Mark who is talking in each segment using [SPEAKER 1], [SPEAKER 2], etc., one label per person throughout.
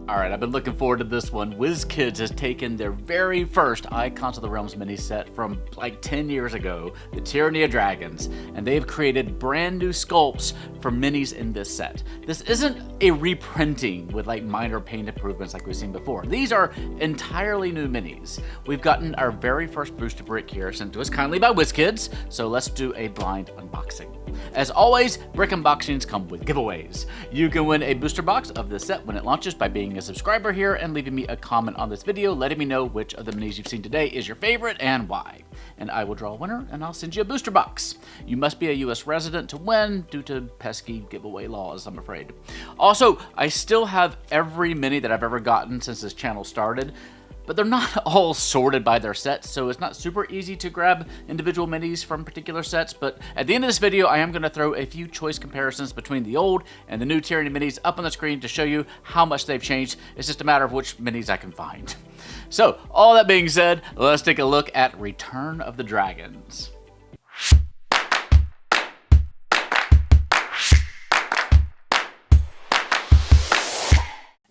[SPEAKER 1] Alright, I've been looking forward to this one. WizKids has taken their very first Icons of the Realms mini set from like 10 years ago, the Tyranny of Dragons, and they've created brand new sculpts for minis in this set. This isn't a reprinting with like minor paint improvements like we've seen before. These are entirely new minis. We've gotten our very first booster brick here sent to us kindly by WizKids, so let's do a blind unboxing. As always, brick unboxings come with giveaways. You can win a booster box of this set when it launches by being a subscriber here and leaving me a comment on this video letting me know which of the minis you've seen today is your favorite and why. And I will draw a winner and I'll send you a booster box. You must be a US resident to win due to pesky giveaway laws, I'm afraid. Also, I still have every mini that I've ever gotten since this channel started, but they're not all sorted by their sets, so it's not super easy to grab individual minis from particular sets. But at the end of this video, I am going to throw a few choice comparisons between the old and the new Tyranny minis up on the screen to show you how much they've changed. It's just a matter of which minis I can find. So, all that being said, let's take a look at Return of the Dragons.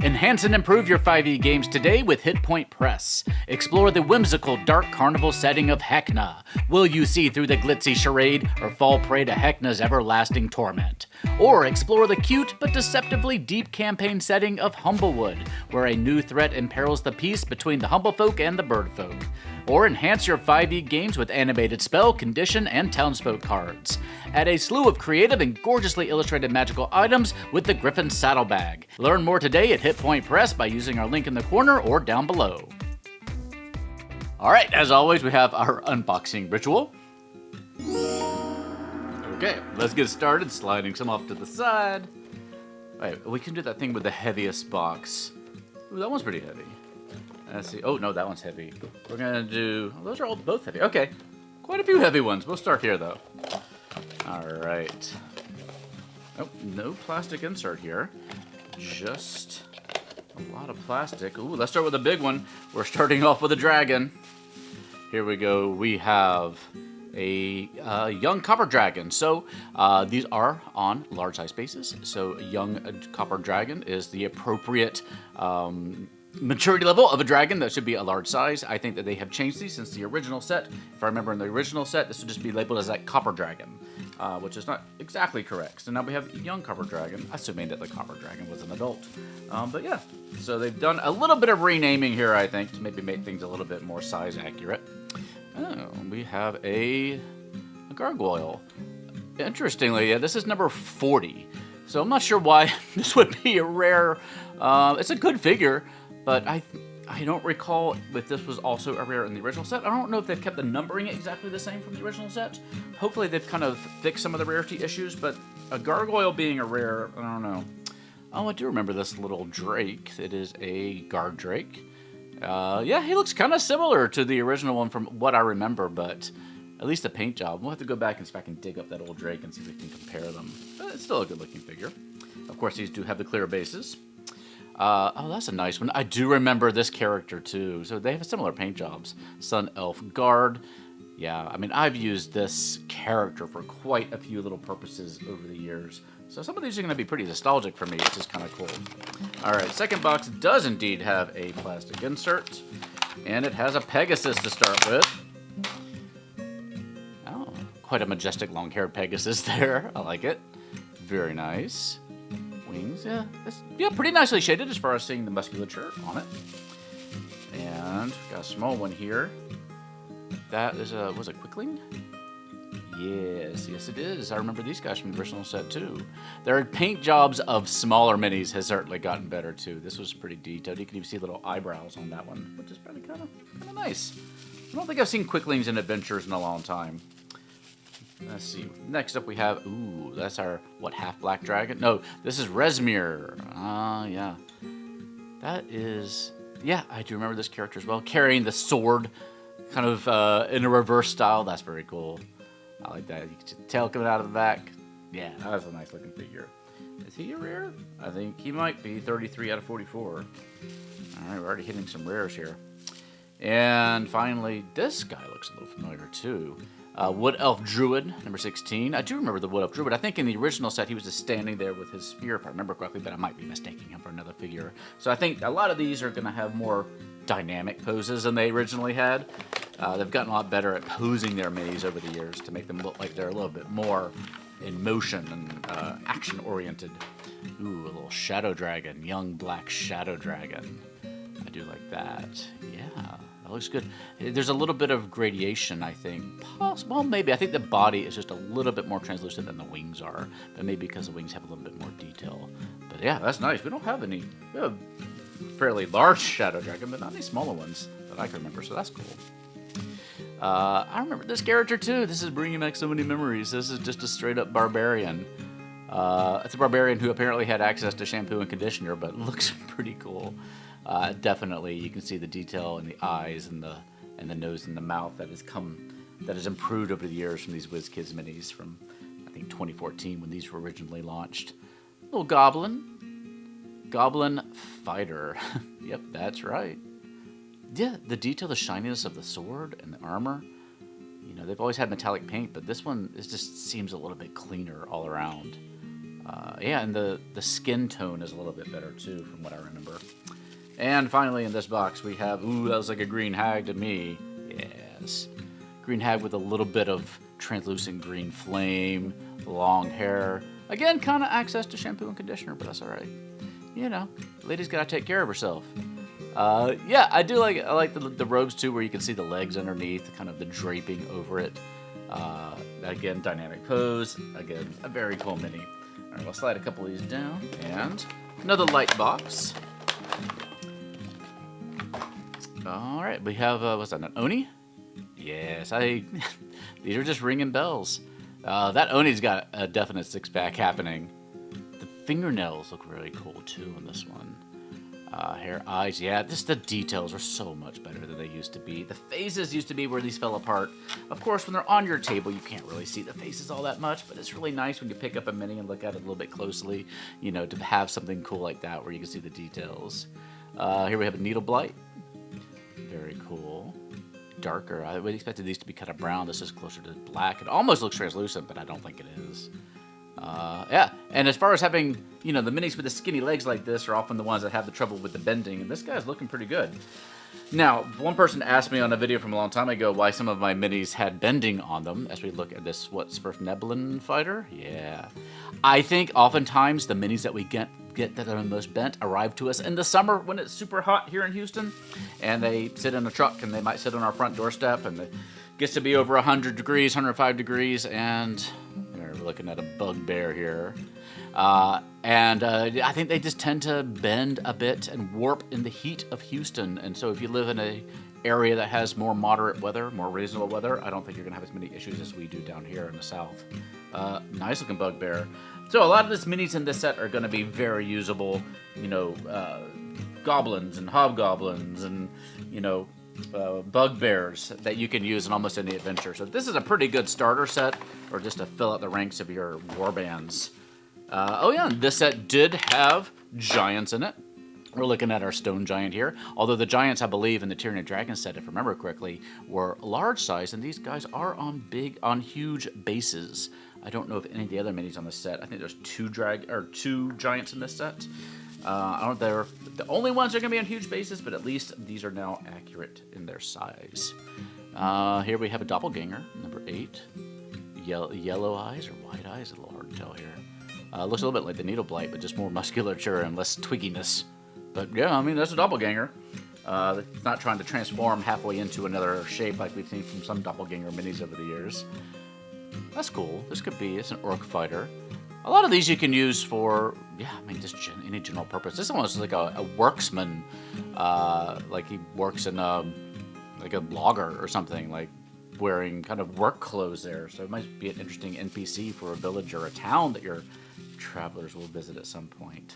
[SPEAKER 1] Enhance and improve your 5e games today with Hit Point Press. Explore the whimsical dark carnival setting of Heckna. Will you see through the glitzy charade or fall prey to Heckna's everlasting torment? Or explore the cute but deceptively deep campaign setting of Humblewood, where a new threat imperils the peace between the humble folk and the bird folk. Or enhance your 5e games with animated spell, condition, and townsfolk cards. Add a slew of creative and gorgeously illustrated magical items with the Griffon Saddlebag. Learn more today at Hit Point Press by using our link in the corner or down below. Alright, as always, we have our unboxing ritual. Okay, let's get started, sliding some off to the side. Wait, we can do that thing with the heaviest box. Ooh, that one's pretty heavy. Let's see. Oh, no, that one's heavy. We're gonna do... Oh, those are all both heavy. Okay, quite a few heavy ones. We'll start here, though. Alright. Oh, no plastic insert here. Just a lot of plastic. Ooh, let's start with a big one. We're starting off with a dragon. Here we go. We have a young copper dragon. So these are on large size bases. So a young copper dragon is the appropriate maturity level of a dragon. That should be a large size. I think that they have changed these since the original set. If I remember in the original set, this would just be labeled as that copper dragon, which is not exactly correct. So now we have young copper dragon, assuming that the copper dragon was an adult. But yeah, so they've done a little bit of renaming here, I think, to maybe make things a little bit more size accurate. Oh, we have a gargoyle. Interestingly, yeah, this is number 40. So I'm not sure why this would be a rare. It's a good figure, but I don't recall if this was also a rare in the original set. I don't know if they've kept the numbering exactly the same from the original set. Hopefully they've kind of fixed some of the rarity issues, but a gargoyle being a rare, I don't know. Oh, I do remember this little drake. It is a guard drake. Yeah, he looks kind of similar to the original one from what I remember, but at least the paint job. We'll have to go back and see if I can dig up that old drake and see if we can compare them. But it's still a good looking figure. Of course, these do have the clear bases. Oh, that's a nice one. I do remember this character too. So they have similar paint jobs. Sun Elf Guard. Yeah, I mean, I've used this character for quite a few little purposes over the years. So some of these are going to be pretty nostalgic for me, which is kind of cool. All right, second box does indeed have a plastic insert. And it has a Pegasus to start with. Oh, quite a majestic long-haired Pegasus there. I like it. Very nice. Wings, yeah, pretty nicely shaded as far as seeing the musculature on it. And got a small one here. That is a, was it Quickling? Yes, it is. I remember these guys from the original set too. Their paint jobs of smaller minis has certainly gotten better too. This was pretty detailed. You can even see little eyebrows on that one, which is probably kind of nice. I don't think I've seen Quicklings in adventures in a long time. Let's see. Next up we have, ooh, that's our, what, half-black dragon? No, this is Rezmir. Yeah. That is, yeah, I do remember this character as well. Carrying the sword, kind of in a reverse style. That's very cool. I like that. You can see the tail coming out of the back. Yeah, that's a nice looking figure. Is he a rare? I think he might be 33 out of 44. All right, we're already hitting some rares here. And finally, this guy looks a little familiar too. Wood Elf Druid, number 16. I do remember the Wood Elf Druid. I think in the original set he was just standing there with his spear, if I remember correctly, but I might be mistaking him for another figure. So I think a lot of these are going to have more dynamic poses than they originally had. They've gotten a lot better at posing their minis over the years to make them look like they're a little bit more in motion and action-oriented. Ooh, a little Shadow Dragon, young black Shadow Dragon. I do like that. Yeah. That looks good. There's a little bit of gradation, I think. Well, maybe. I think the body is just a little bit more translucent than the wings are. But maybe because the wings have a little bit more detail. But yeah, that's nice. We don't have any. We have a fairly large Shadow Dragon, but not any smaller ones that I can remember. So that's cool. I remember this character too. This is bringing back so many memories. This is just a straight up Barbarian. It's a Barbarian who apparently had access to shampoo and conditioner, but looks pretty cool. Definitely, you can see the detail in the eyes and the nose and the mouth that has improved over the years from these WizKids minis from, I think, 2014 when these were originally launched. Little Goblin Fighter. Yep, that's right. Yeah, the detail, the shininess of the sword and the armor. You know, they've always had metallic paint, but this one just seems a little bit cleaner all around. Yeah, and the skin tone is a little bit better too, from what I remember. And finally in this box we have, ooh, that was like a Green Hag to me. Yes. Green Hag with a little bit of translucent green flame, long hair. Again, kind of access to shampoo and conditioner, but that's alright. You know, lady's gotta take care of herself. Yeah, I like the robes too, where you can see the legs underneath, kind of the draping over it. Again, dynamic pose. Again, a very cool mini. Alright, we'll slide a couple of these down. And another light box. Alright, we have, what's that, an Oni? Yes, these are just ringing bells. That Oni's got a definite six-pack happening. The fingernails look really cool, too, in this one. Hair, eyes, yeah, the details are so much better than they used to be. The faces used to be where these fell apart. Of course, when they're on your table, you can't really see the faces all that much, but it's really nice when you pick up a mini and look at it a little bit closely, you know, to have something cool like that where you can see the details. Here we have a Needle Blight. Very cool. Darker. I would expect these to be kind of brown. This is closer to black. It almost looks translucent, but I don't think it is. Yeah, and as far as having, you know, the minis with the skinny legs like this are often the ones that have the trouble with the bending, and this guy's looking pretty good. Now, one person asked me on a video from a long time ago why some of my minis had bending on them, as we look at this, what, Svirfneblin Fighter? Yeah. I think oftentimes the minis that we get that are the most bent arrive to us in the summer when it's super hot here in Houston, and they sit in a truck, and they might sit on our front doorstep, and it gets to be over 100 degrees, 105 degrees, and we're looking at a Bugbear here. I think they just tend to bend a bit and warp in the heat of Houston. And so if you live in an area that has more moderate weather, more reasonable weather, I don't think you're going to have as many issues as we do down here in the south. Nice looking Bugbear. So a lot of the minis in this set are going to be very usable, you know, goblins and hobgoblins and, you know, bugbears that you can use in almost any adventure. So this is a pretty good starter set, or just to fill out the ranks of your warbands. Oh yeah, this set did have giants in it. We're looking at our stone giant here. Although the giants, I believe, in the Tyranid Dragon set, if I remember correctly, were large size, and these guys are on huge bases. I don't know if any of the other minis on the set. I think there's two giants in this set. I don't know if they're the only ones that are going to be on huge bases, but at least these are now accurate in their size. Here we have a Doppelganger, number 8. Yellow eyes or white eyes? A little hard to tell here. Looks a little bit like the Needle Blight, but just more musculature and less twigginess. But yeah, I mean, that's a Doppelganger. It's not trying to transform halfway into another shape like we've seen from some Doppelganger minis over the years. That's cool. It's an Orc Fighter. A lot of these you can use for, yeah, I mean, just any general purpose. This one is like a worksman, like he works in like a logger or something, like wearing kind of work clothes there. So it might be an interesting NPC for a village or a town that your travelers will visit at some point.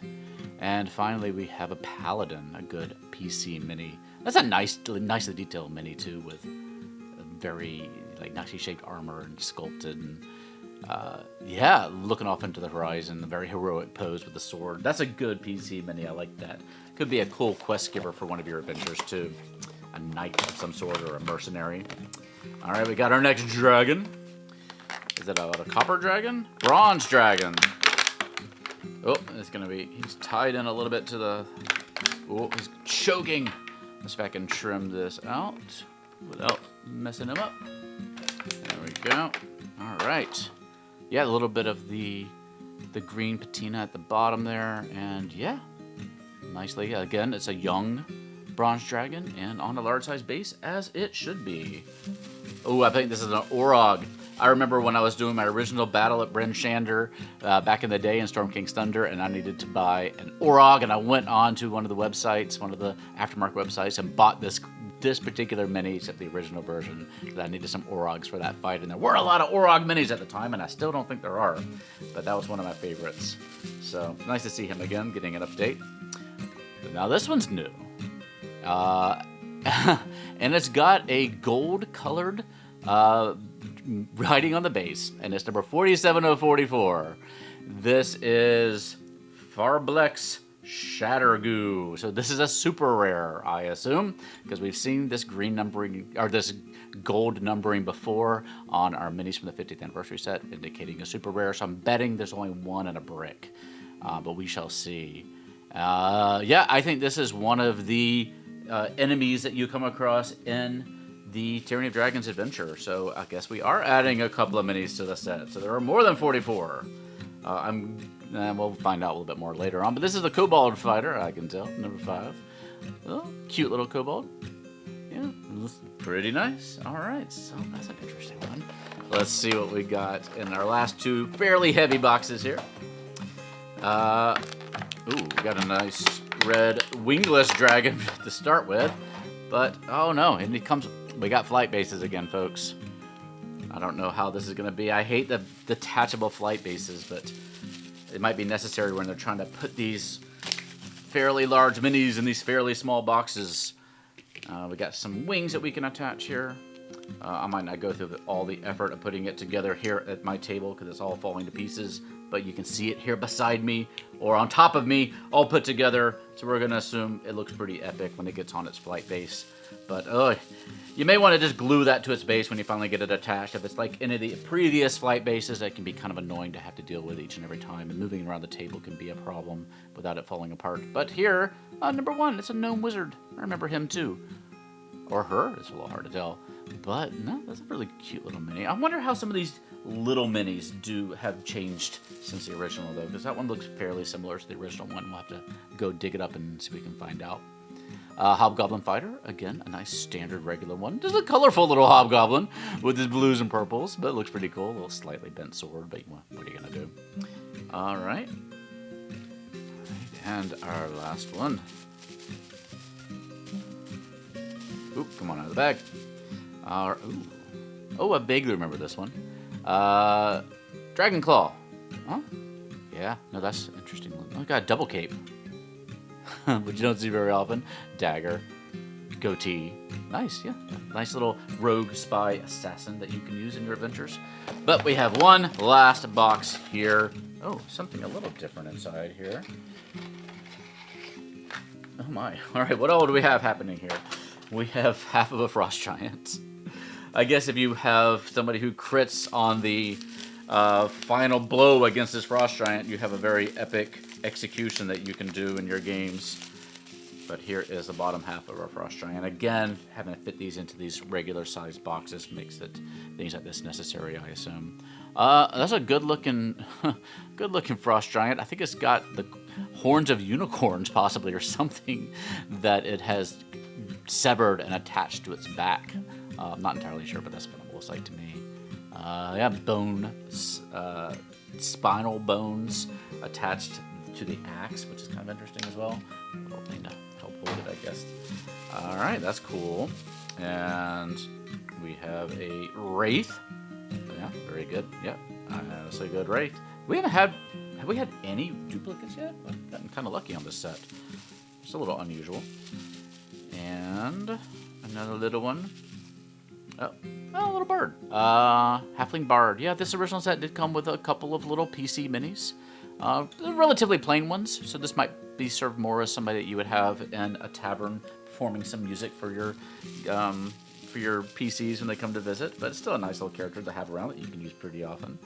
[SPEAKER 1] And finally, we have a Paladin, a good PC mini. That's a nicely detailed mini too, with a very like nicely shaped armor and sculpted. And, yeah, looking off into the horizon, a very heroic pose with the sword. That's a good PC mini. I like that. Could be a cool quest giver for one of your adventures too. A knight of some sort or a mercenary. All right, we got our next dragon. Is it a copper dragon? Bronze dragon. Oh, it's gonna be. He's tied in a little bit to the. Oh, he's choking. Let's see if I can trim this out without messing him up. There we go. All right. Yeah, a little bit of the green patina at the bottom there, and yeah, nicely. Again, it's a young bronze dragon and on a large size base as it should be. Oh, I think this is an Orog. I remember when I was doing my original battle at Bryn Shander back in the day in Storm King's Thunder, and I needed to buy an Orog, and I went on to one of the websites, one of the aftermarket websites, and bought this particular mini, except the original version, because I needed some Orogs for that fight, and there were a lot of Orog minis at the time, and I still don't think there are, but that was one of my favorites. So, nice to see him again, getting an update. But now this one's new. And it's got a gold-colored writing on the base, and it's number 47044. This is Pharblex Spattergoo. So this is a super rare, I assume, because we've seen this green numbering or this gold numbering before on our minis from the 50th anniversary set, indicating a super rare. So I'm betting there's only one in a brick, but we shall see. Yeah, I think this is one of the enemies that you come across in the Tyranny of Dragons adventure. So I guess we are adding a couple of minis to the set. So there are more than 44. We'll find out a little bit more later on. But this is the Kobold Fighter, I can tell, number 5. Oh, cute little kobold. Yeah, pretty nice. All right, so that's an interesting one. Let's see what we got in our last two fairly heavy boxes here. Ooh, we got a nice red wingless dragon to start with. But, oh no, and it comes... We got flight bases again, folks. I don't know how this is going to be. I hate the detachable flight bases, but it might be necessary when they're trying to put these fairly large minis in these fairly small boxes. We got some wings that we can attach here. I might not go through all the effort of putting it together here at my table because it's all falling to pieces, but you can see it here beside me or on top of me, all put together. So we're going to assume it looks pretty epic when it gets on its flight base. But you may want to just glue that to its base when you finally get it attached. If it's like any of the previous flight bases, that can be kind of annoying to have to deal with each and every time, and moving around the table can be a problem without it falling apart. But here, number 1, it's a Gnome Wizard. I remember him too. Or her, it's a little hard to tell. But no, that's a really cute little mini. I wonder how some of these little minis have changed since the original, though, because that one looks fairly similar to the original one. We'll have to go dig it up and see if we can find out. Hobgoblin Fighter, again, a nice standard regular one. Just a colorful little hobgoblin with his blues and purples, but it looks pretty cool. A little slightly bent sword, but what are you going to do? All right. And our last one. Oop, come on out of the bag. Oh, I vaguely remember this one. Dragonclaw. Huh? Yeah, no, that's an interesting one. Oh, got a double cape. Which you don't see very often. Dagger. Goatee. Nice, yeah. Nice little rogue spy assassin that you can use in your adventures. But we have one last box here. Oh, something a little different inside here. Oh my. All right, what all do we have happening here? We have half of a frost giant. I guess if you have somebody who crits on the final blow against this frost giant, you have a very epic execution that you can do in your games. But here is the bottom half of our frost giant. Again, having to fit these into these regular sized boxes makes things like this necessary, I assume. That's a good looking frost giant. I think it's got the horns of unicorns possibly, or something that it has severed and attached to its back. I'm not entirely sure, but that's what it looks like to me. Yeah, spinal bones attached to the axe, which is kind of interesting as well. A little thing to help hold it, I guess. All right, that's cool. And we have a Wraith. Yeah, very good. Yeah, that's a good Wraith. Have we had any duplicates yet? I've gotten kind of lucky on this set. It's a little unusual. And another little one. Oh, a little bird. Halfling Bard. Yeah, this original set did come with a couple of little PC minis. Relatively plain ones, so this might be served more as somebody that you would have in a tavern performing some music for your for your PCs when they come to visit, but it's still a nice little character to have around that you can use pretty often.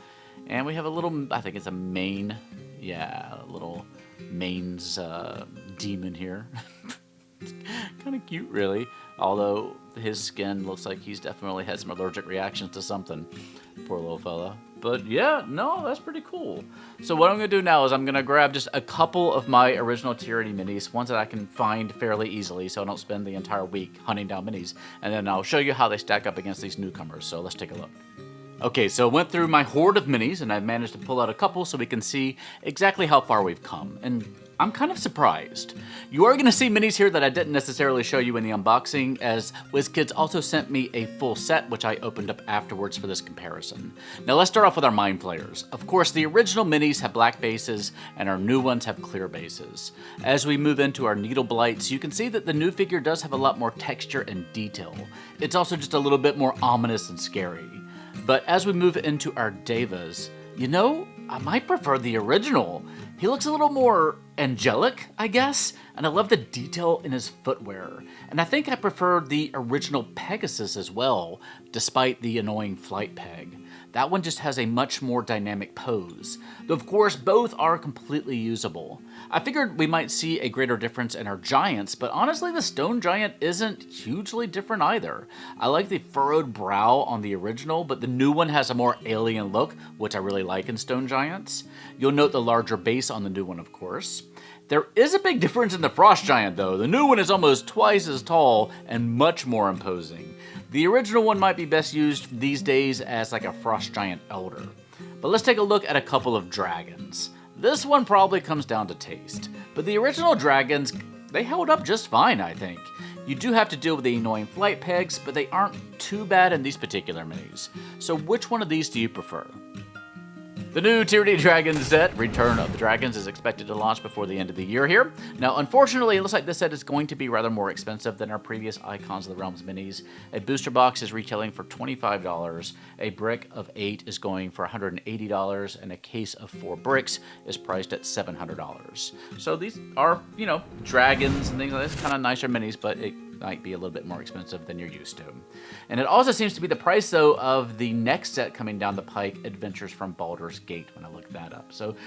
[SPEAKER 1] And we have a little, I think it's a main, yeah, a little mains demon here. Kind of cute, really. Although his skin looks like he's definitely had some allergic reactions to something. Poor little fella. But yeah, no, that's pretty cool. So what I'm going to do now is I'm going to grab just a couple of my original Tyranny minis, ones that I can find fairly easily so I don't spend the entire week hunting down minis. And then I'll show you how they stack up against these newcomers. So let's take a look. Okay, so I went through my horde of minis and I managed to pull out a couple so we can see exactly how far we've come. And I'm kind of surprised. You are going to see minis here that I didn't necessarily show you in the unboxing, as WizKids also sent me a full set, which I opened up afterwards for this comparison. Now let's start off with our Mind Flayers. Of course, the original minis have black bases, and our new ones have clear bases. As we move into our Needle Blights, you can see that the new figure does have a lot more texture and detail. It's also just a little bit more ominous and scary. But as we move into our Devas, you know, I might prefer the original. He looks a little more angelic, I guess, and I love the detail in his footwear. And I think I prefer the original Pegasus as well, despite the annoying flight peg. That one just has a much more dynamic pose. Though of course, both are completely usable. I figured we might see a greater difference in our giants, but honestly the stone giant isn't hugely different either. I like the furrowed brow on the original, but the new one has a more alien look, which I really like in stone giants. You'll note the larger base on the new one, of course. There is a big difference in the frost giant though. The new one is almost twice as tall and much more imposing. The original one might be best used these days as like a frost giant elder. But let's take a look at a couple of dragons. This one probably comes down to taste, but the original dragons, they held up just fine, I think. You do have to deal with the annoying flight pegs, but they aren't too bad in these particular minis. So which one of these do you prefer? The new Tyranny Dragon set, Return of the Dragons, is expected to launch before the end of the year here. Now, unfortunately, it looks like this set is going to be rather more expensive than our previous Icons of the Realms minis. A booster box is retailing for $25, a brick of 8 is going for $180, and a case of 4 bricks is priced at $700. So these are, you know, dragons and things like this, kind of nicer minis, but it might be a little bit more expensive than you're used to. And it also seems to be the price, though, of the next set coming down the pike, Adventures from Baldur's Gate, when I looked that up. So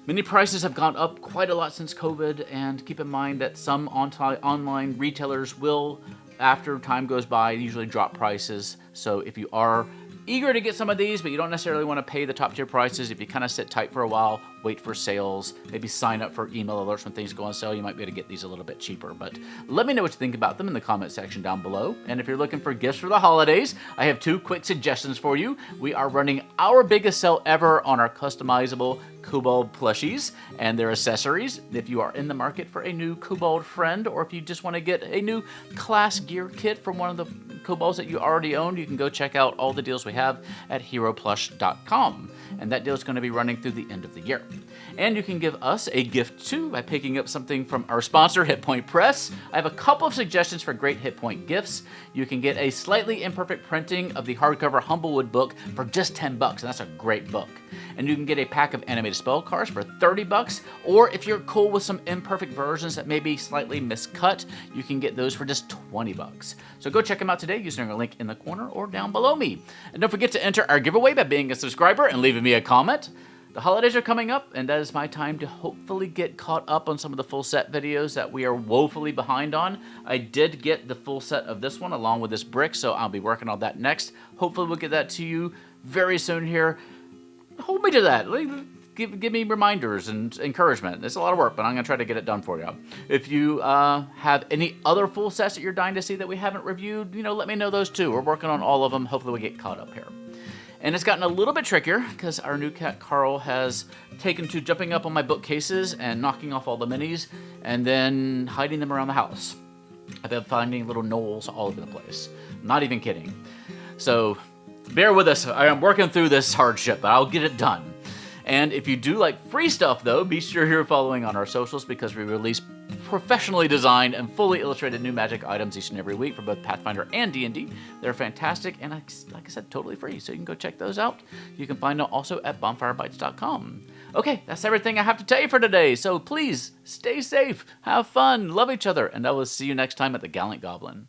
[SPEAKER 1] many prices have gone up quite a lot since COVID, and keep in mind that some online retailers will, after time goes by, usually drop prices. So if you are eager to get some of these, but you don't necessarily want to pay the top tier prices, if you kind of sit tight for a while, wait for sales, maybe sign up for email alerts when things go on sale, you might be able to get these a little bit cheaper. But let me know what you think about them in the comment section down below. And if you're looking for gifts for the holidays, I have 2 quick suggestions for you. We are running our biggest sale ever on our customizable Kobold plushies and their accessories. If you are in the market for a new Kobold friend, or if you just want to get a new class gear kit from one of the Kobolds that you already own, you can go check out all the deals we have at heroplush.com. And that deal is going to be running through the end of the year. And you can give us a gift too by picking up something from our sponsor, Hit Point Press. I have a couple of suggestions for great Hit Point gifts. You can get a slightly imperfect printing of the hardcover Humblewood book for just $10, and that's a great book. And you can get a pack of animated spell cards for $30, or if you're cool with some imperfect versions that may be slightly miscut, you can get those for just $20. So go check them out today using our link in the corner or down below me. And don't forget to enter our giveaway by being a subscriber and leaving me a comment. The holidays are coming up, and that is my time to hopefully get caught up on some of the full set videos that we are woefully behind on. I did get the full set of this one along with this brick, so I'll be working on that next. Hopefully we'll get that to you very soon here. Hold me to that. Give me reminders and encouragement. It's a lot of work, but I'm going to try to get it done for you. If you have any other full sets that you're dying to see that we haven't reviewed, you know, let me know those too. We're working on all of them. Hopefully we get caught up here. And it's gotten a little bit trickier because our new cat Carl has taken to jumping up on my bookcases and knocking off all the minis and then hiding them around the house. I've been finding little knolls all over the place. Not even kidding. So bear with us. I am working through this hardship, but I'll get it done. And if you do like free stuff, though, be sure you're following on our socials because we release professionally designed and fully illustrated new Magic items each and every week for both Pathfinder and D&D. They're fantastic and, like I said, totally free, so you can go check those out. You can find them also at bonfirebites.com. Okay, that's everything I have to tell you for today, so please stay safe, have fun, love each other, and I will see you next time at the Gallant Goblin.